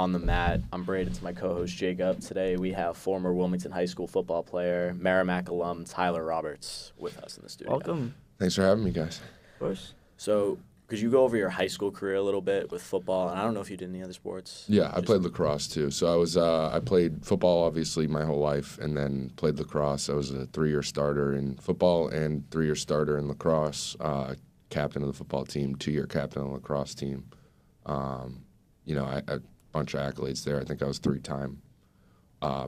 on the mat. I'm Braden. It's my co-host Jacob. Today we have former Wilmington High School football player, Merrimack alum Tyler Roberts with us in the studio. Welcome. Thanks for having me, guys. Of course. So, could you go over your high school career a little bit with football? And I don't know if you did any other sports. Yeah, I played lacrosse too. So I played football obviously my whole life, and then played lacrosse. I was a 3-year starter in football and 3-year starter in lacrosse. Captain of the football team, 2-year captain of the lacrosse team. A bunch of accolades there. I think I was 3-time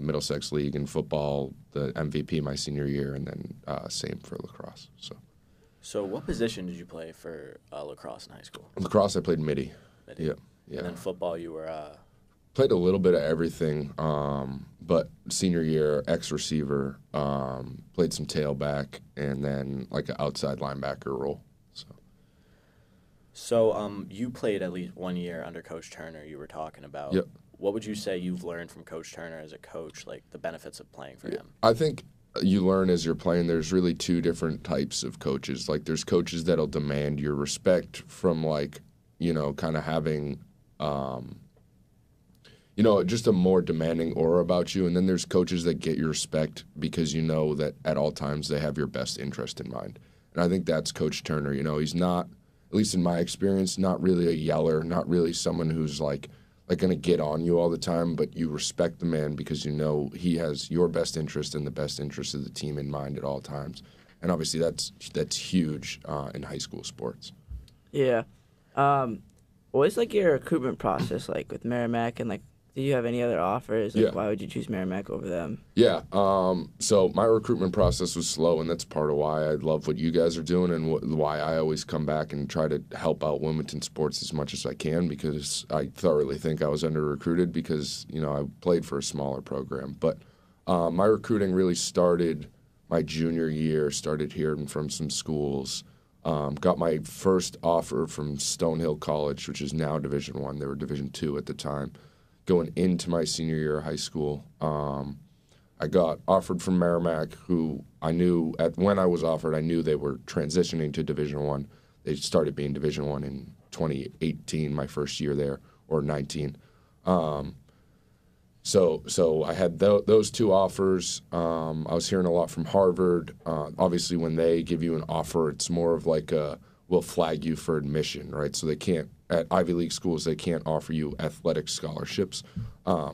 Middlesex League in football, the MVP my senior year, and then same for lacrosse. So what position did you play for lacrosse in high school? Lacrosse, I played midi. Yeah. And then football, you were... Played a little bit of everything, but senior year, ex-receiver, played some tailback, and then like an outside linebacker role. So you played at least 1 year under Coach Turner you were talking about. Yep. What would you say you've learned from Coach Turner as a coach, like the benefits of playing for him? I think you learn as you're playing. There's really 2 different types of coaches. Like there's coaches that'll demand your respect from kind of having, just a more demanding aura about you. And then there's coaches that get your respect because you know that at all times they have your best interest in mind. And I think that's Coach Turner. He's not, at least in my experience, not really a yeller, not really someone who's like going to get on you all the time, but you respect the man because you know he has your best interest and the best interest of the team in mind at all times. And obviously that's huge in high school sports. Yeah. What was your recruitment process like with Merrimack, and did you have any other offers? Why would you choose Merrimack over them? Yeah. So my recruitment process was slow, and that's part of why I love what you guys are doing and why I always come back and try to help out Wilmington sports as much as I can, because I thoroughly think I was under-recruited because, I played for a smaller program. But my recruiting really started my junior year, started hearing from some schools. Got my first offer from Stonehill College, which is now Division I. They were Division II at the time. Going into my senior year of high school, I got offered from Merrimack, who I knew when I was offered, I knew they were transitioning to Division I. They started being Division I in 2018, my first year there, or 19. So I had those 2 offers. I was hearing a lot from Harvard. Obviously, when they give you an offer, it's more of we'll flag you for admission, right? So they can't, at Ivy League schools, they can't offer you athletic scholarships.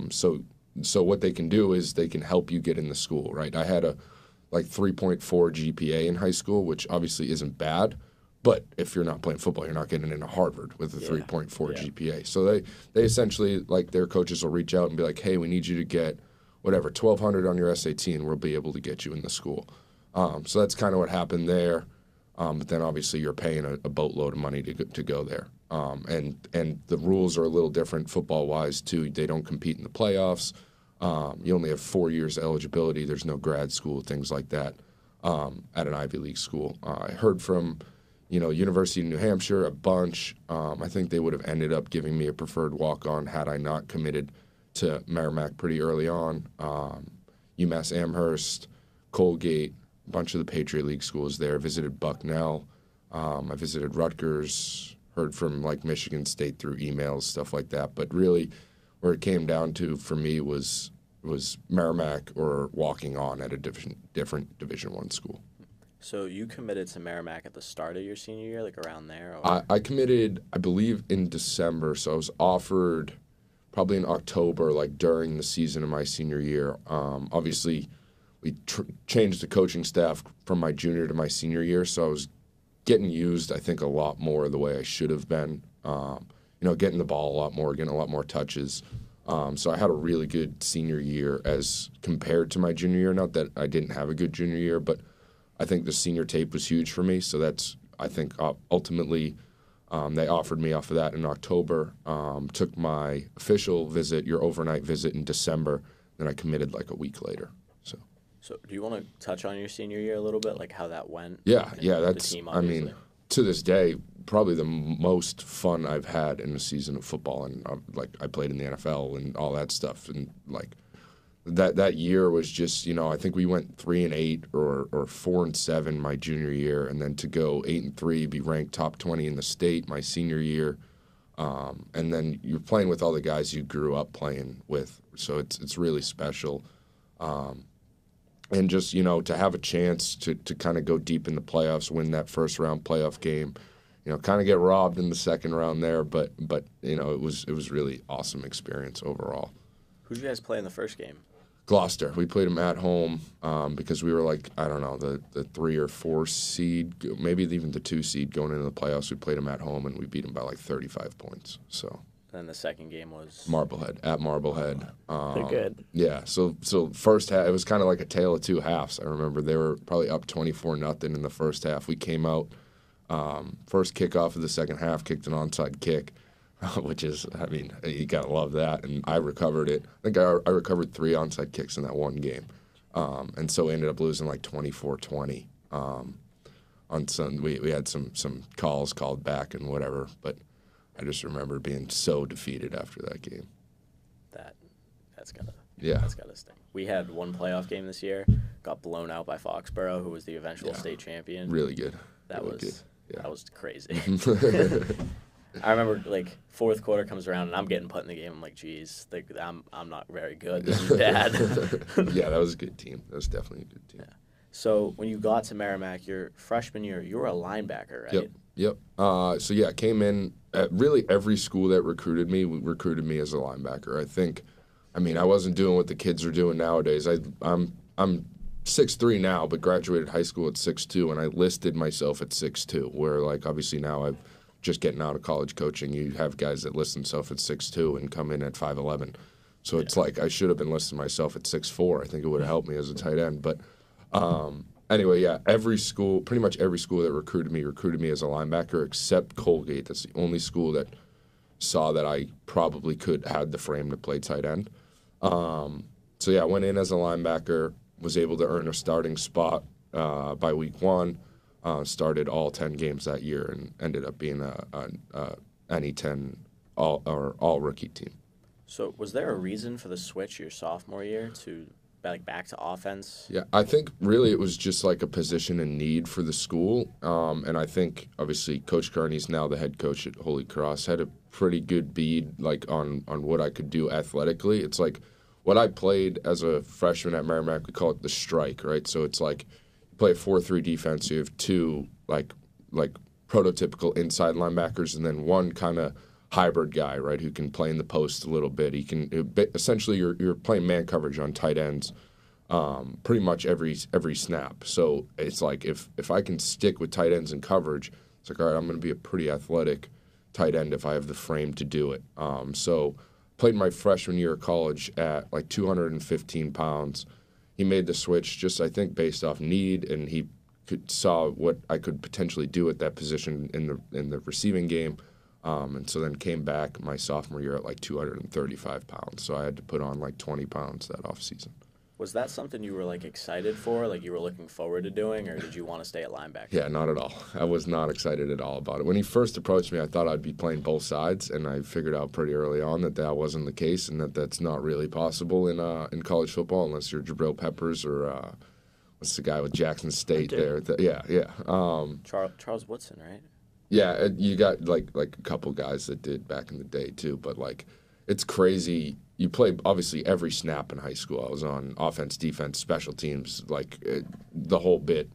So what they can do is they can help you get in the school, right? I had a 3.4 GPA in high school, which obviously isn't bad, but if you're not playing football, you're not getting into Harvard with a 3.4 GPA. So they essentially, their coaches will reach out and be like, hey, we need you to get whatever, 1,200 on your SAT, and we'll be able to get you in the school. So that's kind of what happened there. But then obviously you're paying a boatload of money to go there. And the rules are a little different football-wise, too. They don't compete in the playoffs. You only have 4 years eligibility. There's no grad school, things like that at an Ivy League school. I heard from, University of New Hampshire a bunch. I think they would have ended up giving me a preferred walk-on had I not committed to Merrimack pretty early on. UMass Amherst, Colgate, a bunch of the Patriot League schools there. Visited Bucknell. I visited Rutgers, heard from Michigan State through emails, stuff like that. But really where it came down to for me was Merrimack or walking on at a different Division I school. So you committed to Merrimack at the start of your senior year, around there? Or? I committed, I believe, in December. So I was offered probably in October, during the season of my senior year. Obviously, we changed the coaching staff from my junior to my senior year, so I was getting used, I think, a lot more the way I should have been. Getting the ball a lot more, getting a lot more touches. So I had a really good senior year as compared to my junior year. Not that I didn't have a good junior year, but I think the senior tape was huge for me. So that's, I think, ultimately they offered me off of that in October. Took my official visit, your overnight visit, in December. Then I committed a week later. So do you want to touch on your senior year a little bit, how that went? Yeah, that's, team, to this day, probably the most fun I've had in a season of football. And, I played in the NFL and all that stuff. And, that year was just, I think we went 3-8 or 4-7 my junior year. And then to go 8-3, be ranked top 20 in the state my senior year. And then you're playing with all the guys you grew up playing with, so it's really special. And just, to have a chance to kind of go deep in the playoffs, win that first round playoff game, kind of get robbed in the second round there, but it was really awesome experience overall. Who did you guys play in the first game? Gloucester. We played them at home because we were the 3 or 4 seed, maybe even the 2 seed going into the playoffs. We played them at home and we beat them by 35 points. So. Then the second game was Marblehead, at Marblehead. They're good. Yeah, so first half, it was kind of like a tale of two halves. I remember they were probably up 24-0 in the first half. We came out, first kickoff of the second half, kicked an onside kick, which is, you got to love that. And I recovered it. I think I recovered 3 onside kicks in that one game. And so we ended up losing 24-20. On some, we had some calls called back and whatever, but I just remember being so defeated after that game. That's gotta sting. We had one playoff game this year, got blown out by Foxborough, who was the eventual state champion. Really good. That really was good. Yeah. That was crazy. I remember fourth quarter comes around and I'm getting put in the game. I'm like, geez, I'm not very good. This is bad. Yeah, that was a good team. That was definitely a good team. Yeah. So when you got to Merrimack, your freshman year, you were a linebacker, right? Yep. I came in at really every school that recruited me as a linebacker. I wasn't doing what the kids are doing nowadays. I'm 6'3" now, but graduated high school at 6'2", and I listed myself at 6'2", where obviously now I'm just getting out of college coaching. You have guys that list themselves at 6'2" and come in at 5'11". So it's I should have been listing myself at 6'4". I think it would have helped me as a tight end, but anyway, yeah, pretty much every school that recruited me as a linebacker except Colgate. That's the only school that saw that I probably had the frame to play tight end. I went in as a linebacker, was able to earn a starting spot by week 1, started all 10 games that year, and ended up being a NE10 all rookie team. So was there a reason for the switch your sophomore year to back to offense? Yeah, I think really it was just a position in need for the school. And I think, obviously, Coach Carney's now the head coach at Holy Cross, had a pretty good bead on what I could do athletically. It's what I played as a freshman at Merrimack, we call it the strike, right? So it's you play a 4-3 defense, you have 2 prototypical inside linebackers and then one kind of hybrid guy, right, who can play in the post a little bit. He can essentially you're playing man coverage on tight ends pretty much every snap. So it's if I can stick with tight ends in coverage, it's all right, I'm going to be a pretty athletic tight end if I have the frame to do it. So played my freshman year of college at 215 pounds. He made the switch just, I think, based off need, and he saw what I could potentially do at that position in the receiving game. And so then came back my sophomore year at 235 pounds. So I had to put on 20 pounds that off season. Was that something you were excited for, you were looking forward to doing, or did you want to stay at linebacker? Yeah, not at all. I was not excited at all about it. When he first approached me, I thought I'd be playing both sides, and I figured out pretty early on that wasn't the case, and that's not really possible in college football unless you're Jabril Peppers or what's the guy with Jackson State there? Yeah. Charles Woodson, right? Yeah, you got a couple guys that did back in the day too, but it's crazy. You play obviously every snap in high school. I was on offense, defense, special teams, the whole bit.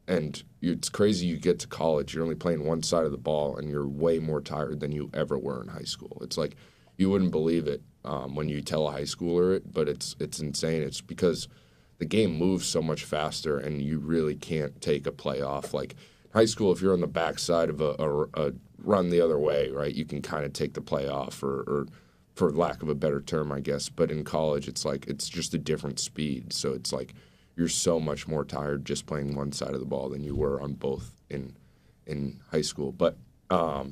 And it's crazy you get to college, you're only playing one side of the ball, and you're way more tired than you ever were in high school. It's you wouldn't believe it when you tell a high schooler it, but it's insane. It's because the game moves so much faster, and you really can't take a play off. High school, if you're on the backside of a run the other way, right, you can kind of take the play off, or for lack of a better term, I guess. But in college, it's just a different speed. So it's you're so much more tired just playing one side of the ball than you were on both in high school. But I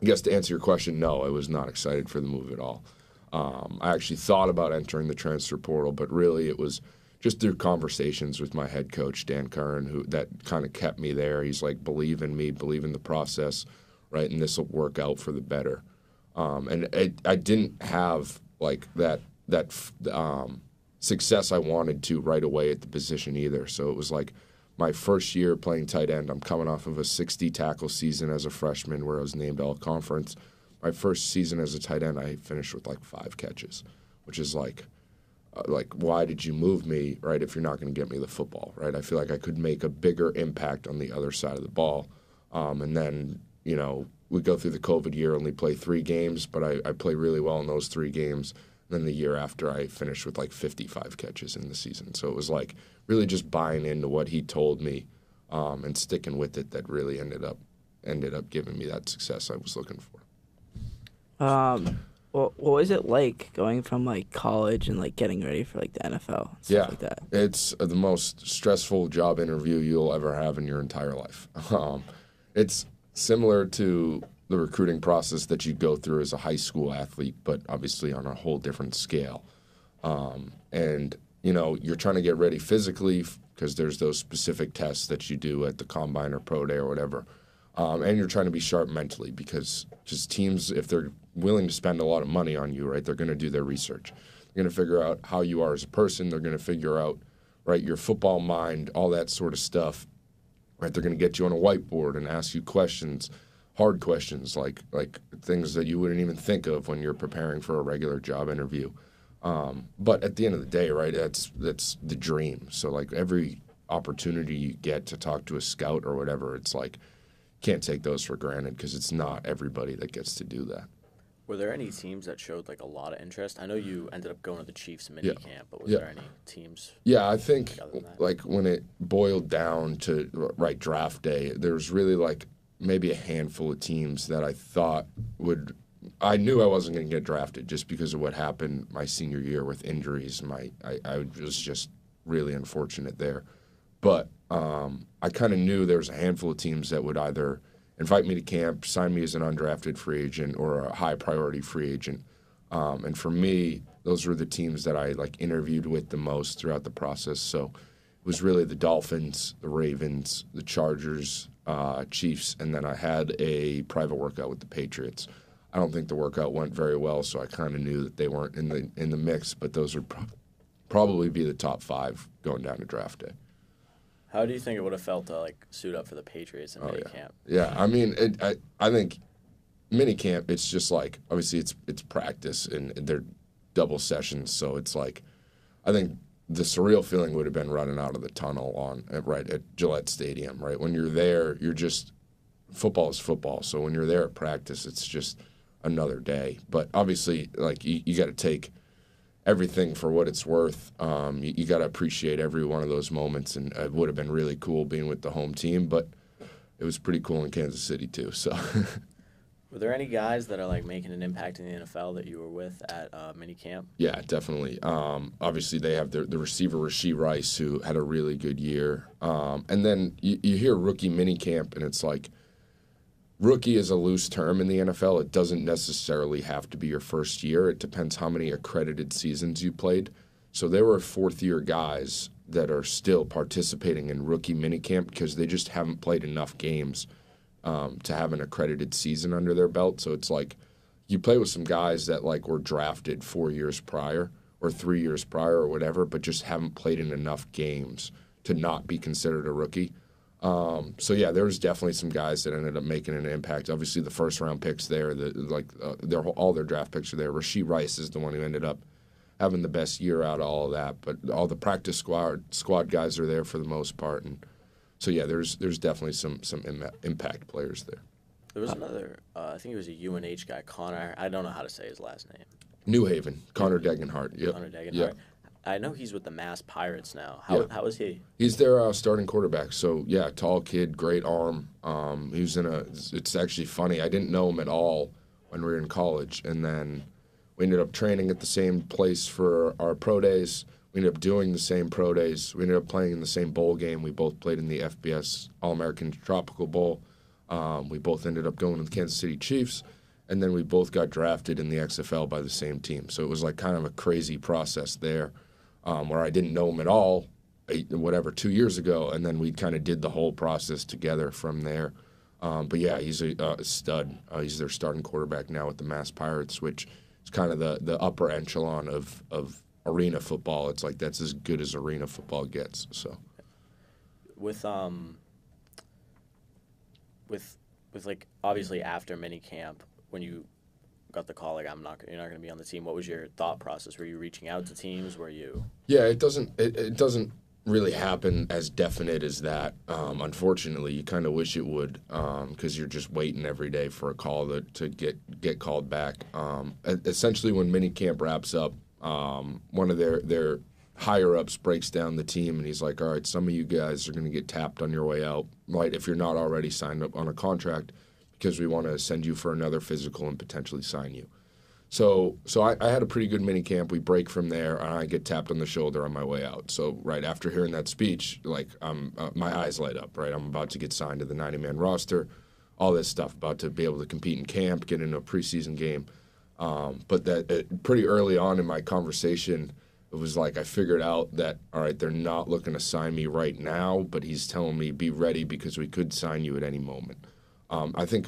guess to answer your question, no, I was not excited for the move at all. I actually thought about entering the transfer portal, but really it was just through conversations with my head coach, Dan Curran, that kind of kept me there. He's believe in me, believe in the process, right, and this will work out for the better. And I didn't have that success I wanted to right away at the position either. So it was my first year playing tight end. I'm coming off of a 60 tackle season as a freshman where I was named all conference. my first season as a tight end, I finished with like 5 catches, which is like why did you move me, right, if you're not going to get me the football, right? I feel like I could make a bigger impact on the other side of the ball. And then, you know, we go through the COVID year, only play 3 games, but I play really well in those 3 games. And then the year after, I finished with like 55 catches in the season. So it was like really just buying into what he told me and sticking with it that really ended up giving me that success I was looking for. Well, what was it like going from like college and like getting ready for like the NFL and stuff like that? It's the most stressful job interview you'll ever have in your entire life. It's similar to the recruiting process that you go through as a high school athlete, but obviously on a whole different scale. And, you know, you're trying to get ready physically because there's those specific tests that you do at the combine or pro day or whatever. And you're trying to be sharp mentally because just teams, if they're willing to spend a lot of money on you, right, they're going to do their research. They're going to figure out how you are as a person. They're going to figure out, right, your football mind, all that sort of stuff. Right, they're going to get you on a whiteboard and ask you questions, hard questions, like things that you wouldn't even think of when you're preparing for a regular job interview. But at the end of the day, right, that's the dream. So like every opportunity you get to talk to a scout or whatever, it's like can't take those for granted because it's not everybody that gets to do that. Were there any teams that showed like a lot of interest? I know you ended up going to the Chiefs mini camp, but was there any teams? Yeah, I think like when it boiled down to draft day, there was really like maybe a handful of teams that I thought would. I knew I wasn't going to get drafted just because of what happened my senior year with injuries. I was just really unfortunate there, but I kind of knew there was a handful of teams that would either invite me to camp, sign me as an undrafted free agent or a high priority free agent. And for me, those were the teams that I like interviewed with the most throughout the process. So it was really the Dolphins, the Ravens, the Chargers, Chiefs, and then I had a private workout with the Patriots. I don't think the workout went very well, so I kind of knew that they weren't in the mix, but those would probably be the top 5 going down to draft day. How do you think it would have felt to like suit up for the Patriots in minicamp? Yeah, I mean, I think minicamp, it's just like obviously it's practice and they're double sessions, so it's like I think the surreal feeling would have been running out of the tunnel at Gillette Stadium. Right when you're there, you're just football is football. So when you're there at practice, it's just another day. But obviously, like you got to take everything for what it's worth. You got to appreciate every one of those moments, and it would have been really cool being with the home team, but it was pretty cool in Kansas City too. So, were there any guys that are like making an impact in the NFL that you were with at minicamp? Yeah, definitely. Obviously, they have the receiver Rashee Rice, who had a really good year, and then you hear rookie minicamp, and it's like. Rookie is a loose term in the NFL. It doesn't necessarily have to be your first year. It depends how many accredited seasons you played. So there were 4th-year guys that are still participating in rookie minicamp because they just haven't played enough games to have an accredited season under their belt. So it's like you play with some guys that like were drafted 4 years prior or 3 years prior or whatever, but just haven't played in enough games to not be considered a rookie. So yeah, there was definitely some guys that ended up making an impact. Obviously, the first-round picks there, all their draft picks are there. Rashee Rice is the one who ended up having the best year out of all of that. But all the practice squad guys are there for the most part, and so yeah, there's definitely some impact players there. There was another, I think it was a UNH guy, Connor. I don't know how to say his last name. New Haven, Connor Degenhardt. Yep. Connor Degenhardt. Yep. I know he's with the Mass Pirates now. How is he? He's their starting quarterback. So, yeah, tall kid, great arm. He was it's actually funny. I didn't know him at all when we were in college. And then we ended up training at the same place for our pro days. We ended up doing the same pro days. We ended up playing in the same bowl game. We both played in the FBS All-American Tropical Bowl. We both ended up going to the Kansas City Chiefs. And then we both got drafted in the XFL by the same team. So it was like kind of a crazy process there. Where I didn't know him at all, 2 years ago, and then we kind of did the whole process together from there. But yeah, he's a stud. He's their starting quarterback now with the Mass Pirates, which is kind of the upper echelon of arena football. It's like that's as good as arena football gets. So, with like obviously after minicamp, when you got the call, like you're not going to be on the team, what was your thought process? Were you reaching out to teams? Were you? Yeah, it doesn't really happen as definite as that. Unfortunately, you kind of wish it would, because you're just waiting every day for a call to get called back. Essentially, when minicamp wraps up, one of their higher ups breaks down the team, and he's like, "All right, some of you guys are going to get tapped on your way out, right? If you're not already signed up on a contract, because we want to send you for another physical and potentially sign you." So I had a pretty good mini camp. We break from there, and I get tapped on the shoulder on my way out. So right after hearing that speech, like my eyes light up. Right, I'm about to get signed to the 90-man roster, all this stuff, about to be able to compete in camp, get into a preseason game. But pretty early on in my conversation, it was like I figured out that, all right, they're not looking to sign me right now, but he's telling me be ready because we could sign you at any moment. I think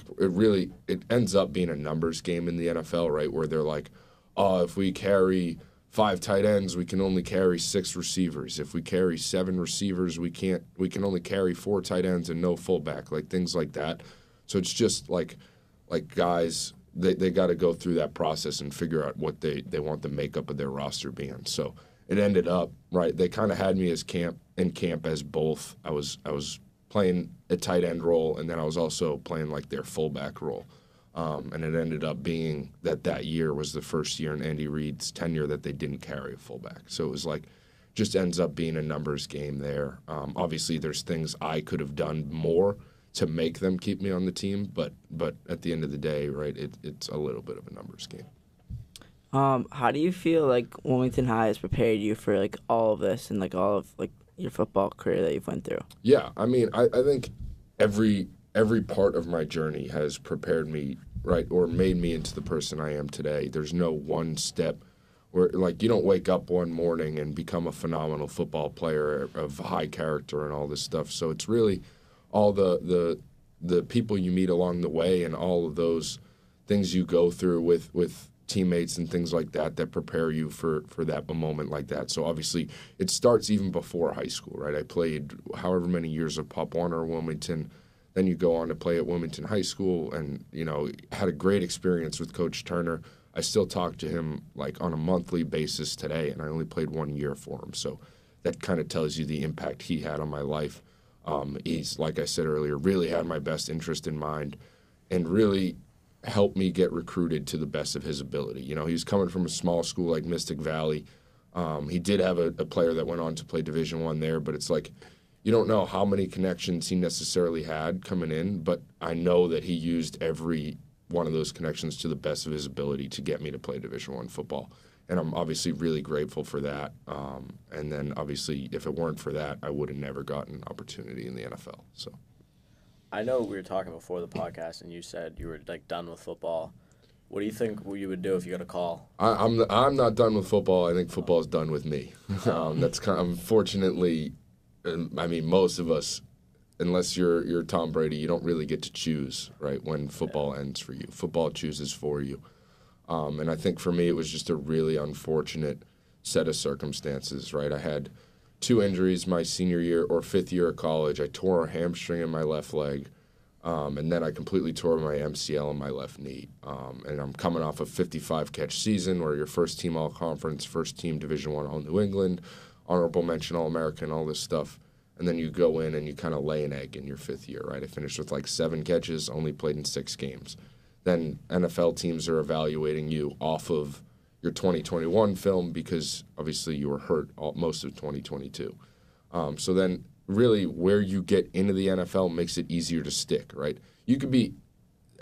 it ends up being a numbers game in the NFL, right, where they're like, oh, if we carry 5 tight ends, we can only carry 6 receivers. If we carry 7 receivers, we can only carry 4 tight ends and no fullback, like things like that. So it's just like guys, they got to go through that process and figure out what they want the makeup of their roster being. So it ended up, right, they kind of had me as camp as both. I was playing a tight end role, and then I was also playing like their fullback role. And it ended up being that year was the first year in Andy Reid's tenure that they didn't carry a fullback. So it was like, just ends up being a numbers game there. Obviously, there's things I could have done more to make them keep me on the team, but at the end of the day, right, it's a little bit of a numbers game. How do you feel like Wilmington High has prepared you for like all of this and like all of like your football career that you've went through? Yeah, I mean, I think every part of my journey has prepared me, right, or made me into the person I am today. There's no one step where, like, you don't wake up one morning and become a phenomenal football player of high character and all this stuff. So it's really all the people you meet along the way and all of those things you go through with teammates and things like that prepare you for that a moment like that. So obviously it starts even before high school, right? I played however many years of Pop Warner, Wilmington. Then you go on to play at Wilmington High School, and had a great experience with Coach Turner. I still talk to him like on a monthly basis today, and I only played 1 year for him. So that kind of tells you the impact he had on my life. He's, like I said earlier, really had my best interest in mind and really helped me get recruited to the best of his ability. He was coming from a small school like Mystic Valley. He did have a player that went on to play Division I there, but it's like you don't know how many connections he necessarily had coming in, but I know that he used every one of those connections to the best of his ability to get me to play Division I football. And I'm obviously really grateful for that. And then obviously if it weren't for that, I would have never gotten an opportunity in the NFL. So I know we were talking before the podcast, and you said you were like done with football. What do you think you would do if you got a call? I'm not done with football. I think football's done with me. That's kind of, unfortunately, I mean, most of us, unless you're Tom Brady, you don't really get to choose, right, when football ends for you. Football chooses for you. And I think for me it was just a really unfortunate set of circumstances, right? I had 2 injuries my senior year or 5th year of college. I tore a hamstring in my left leg, and then I completely tore my MCL in my left knee. And I'm coming off a 55-catch season where you're first-team All-Conference, first-team Division I All-New England, honorable mention All-American, all this stuff. And then you go in and you kind of lay an egg in your 5th year, right? I finished with like 7 catches, only played in 6 games. Then NFL teams are evaluating you off of your 2021 film because obviously you were hurt most of 2022. So then really where you get into the NFL makes it easier to stick, right? You could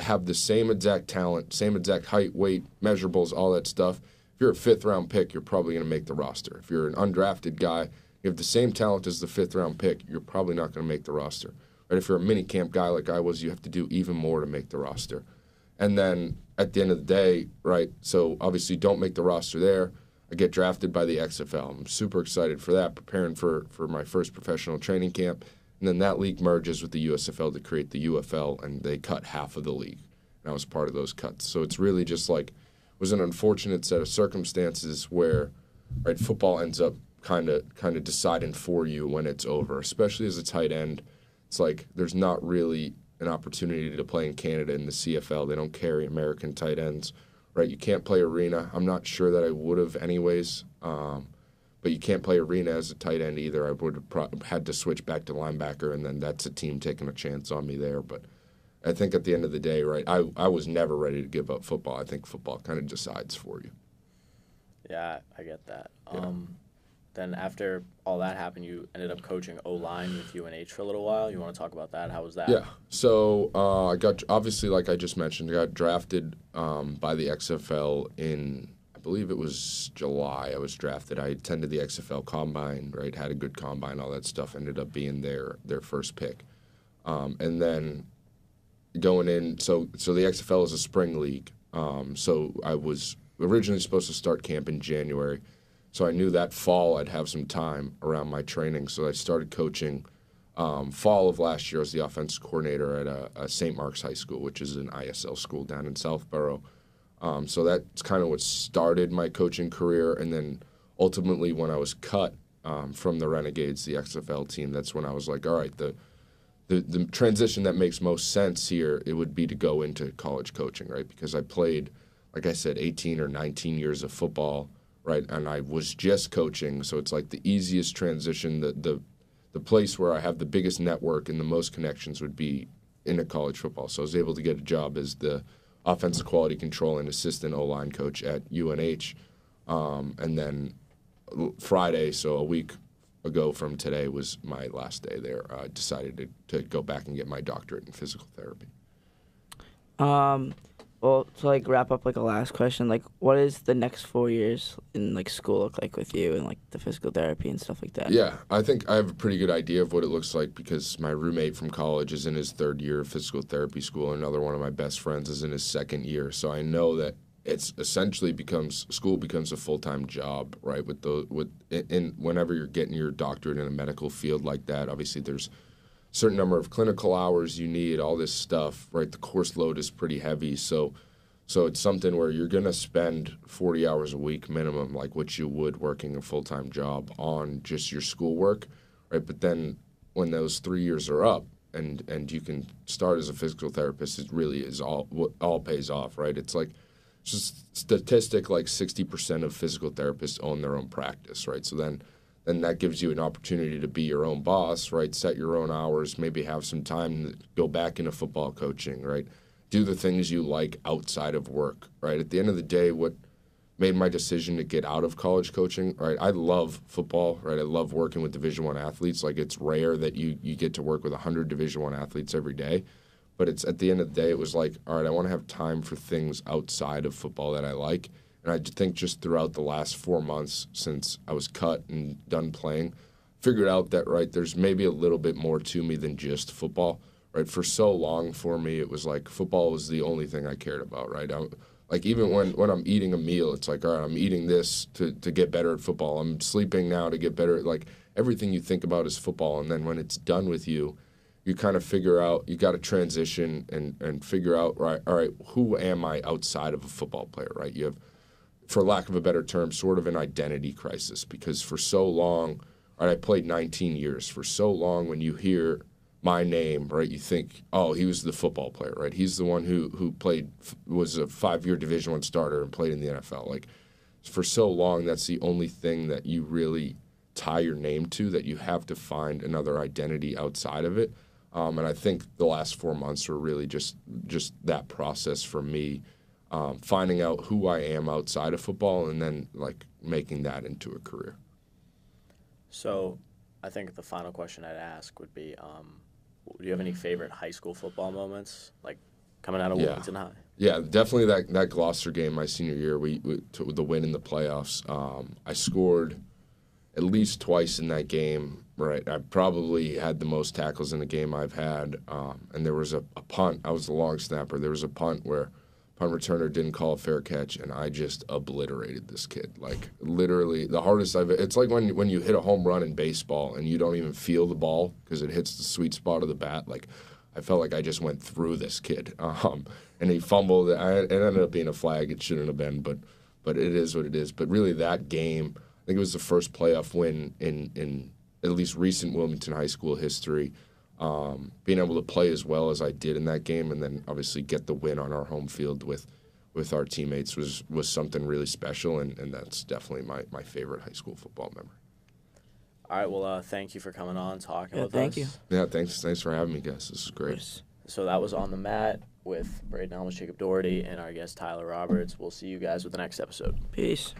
have the same exact talent, same exact height, weight, measurables, all that stuff. If you're a 5th-round pick, you're probably going to make the roster. If you're an undrafted guy, you have the same talent as the 5th-round pick, you're probably not going to make the roster. Right? If you're a minicamp guy like I was, you have to do even more to make the roster. And then at the end of the day, right, so obviously don't make the roster there. I get drafted by the XFL. I'm super excited for that, preparing for my first professional training camp. And then that league merges with the USFL to create the UFL, and they cut half of the league. And I was part of those cuts. So it's really just like, it was an unfortunate set of circumstances where, right, football ends up kind of deciding for you when it's over, especially as a tight end. It's like there's not really an opportunity to play in Canada in the CFL. They don't carry American tight ends, right? You can't play arena. I'm not sure that I would have anyways. But you can't play arena as a tight end either. I would have had to switch back to linebacker, and then that's a team taking a chance on me there. But I think at the end of the day, right, I was never ready to give up football. I think football kind of decides for you. Yeah, I get that. Yeah. Then after all that happened, you ended up coaching O-line with UNH for a little while. You want to talk about that? How was that? Yeah. So I got, obviously, like I just mentioned, I got drafted by the XFL in, I believe it was July. I was drafted. I attended the XFL Combine, right, had a good combine, all that stuff, ended up being their first pick. And then going in, so the XFL is a spring league. So I was originally supposed to start camp in January. So I knew that fall I'd have some time around my training. So I started coaching fall of last year as the offensive coordinator at a St. Mark's High School, which is an ISL school down in Southborough. So that's kind of what started my coaching career. And then ultimately when I was cut from the Renegades, the XFL team, that's when I was like, all right, the transition that makes most sense here, it would be to go into college coaching, right? Because I played, like I said, 18 or 19 years of football, right? And I was just coaching, so it's like the easiest transition, the place where I have the biggest network and the most connections would be into college football. So I was able to get a job as the offensive quality control and assistant O-line coach at UNH. And then Friday, so a week ago from today, was my last day there. I decided to go back and get my doctorate in physical therapy. Well, to like wrap up like a last question, like what is the next 4 years in like school look like with you and like the physical therapy and stuff like that? Yeah, I think I have a pretty good idea of what it looks like because my roommate from college is in his third year of physical therapy school. Another one of my best friends is in his second year. So I know that it's essentially school becomes a full-time job, right? Whenever you're getting your doctorate in a medical field like that, obviously there's certain number of clinical hours you need, all this stuff, right? The course load is pretty heavy. So it's something where you're going to spend 40 hours a week minimum, like what you would working a full-time job on just your schoolwork, right? But then when those 3 years are up and you can start as a physical therapist, it really is all pays off, right? It's like just statistic, like 60% of physical therapists own their own practice, right? So then that gives you an opportunity to be your own boss, right? Set your own hours, maybe have some time to go back into football coaching, right? Do the things you like outside of work, right? At the end of the day, what made my decision to get out of college coaching, right? I love football, right? I love working with Division I athletes. Like it's rare that you get to work with 100 Division I athletes every day. But it's at the end of the day, it was like, all right, I want to have time for things outside of football that I like. And I think just throughout the last 4 months since I was cut and done playing, figured out that, right, there's maybe a little bit more to me than just football, right? For so long for me, it was like football was the only thing I cared about, right? Like even when I'm eating a meal, it's like, all right, I'm eating this to get better at football. I'm sleeping now to get better at, like, everything you think about is football. And then when it's done with you, you kind of figure out, you got to transition and figure out, right, all right, who am I outside of a football player, right? You have, for lack of a better term, sort of an identity crisis because for so long, right, I played 19 years. For so long, when you hear my name, right, you think, oh, he was the football player, right? He's the one who was a 5-year Division I starter and played in the NFL. Like, for so long, that's the only thing that you really tie your name to, that you have to find another identity outside of it. And I think the last 4 months were really just that process for me. Finding out who I am outside of football and then, like, making that into a career. So I think the final question I'd ask would be, do you have any favorite high school football moments, like coming out of Wilmington High? Yeah, definitely that Gloucester game my senior year, we took the win in the playoffs. I scored at least twice in that game, right? I probably had the most tackles in the game I've had. And there was a punt. I was the long snapper. There was a punt where punt returner didn't call a fair catch, and I just obliterated this kid. Like, literally, the hardest it's like when you hit a home run in baseball and you don't even feel the ball because it hits the sweet spot of the bat. Like, I felt like I just went through this kid. And he fumbled. It ended up being a flag. It shouldn't have been, but it is what it is. But really, that game, I think it was the first playoff win in at least recent Wilmington High School history. Being able to play as well as I did in that game, and then obviously get the win on our home field with with our teammates was something really special, and that's definitely my favorite high school football memory. All right, well, thank you for coming on, talking with us. Thank you. Yeah, thanks for having me, guys. This is great. So that was On the Mat with Braden Elmas, Jacob Doherty, and our guest Tyler Roberts. We'll see you guys with the next episode. Peace.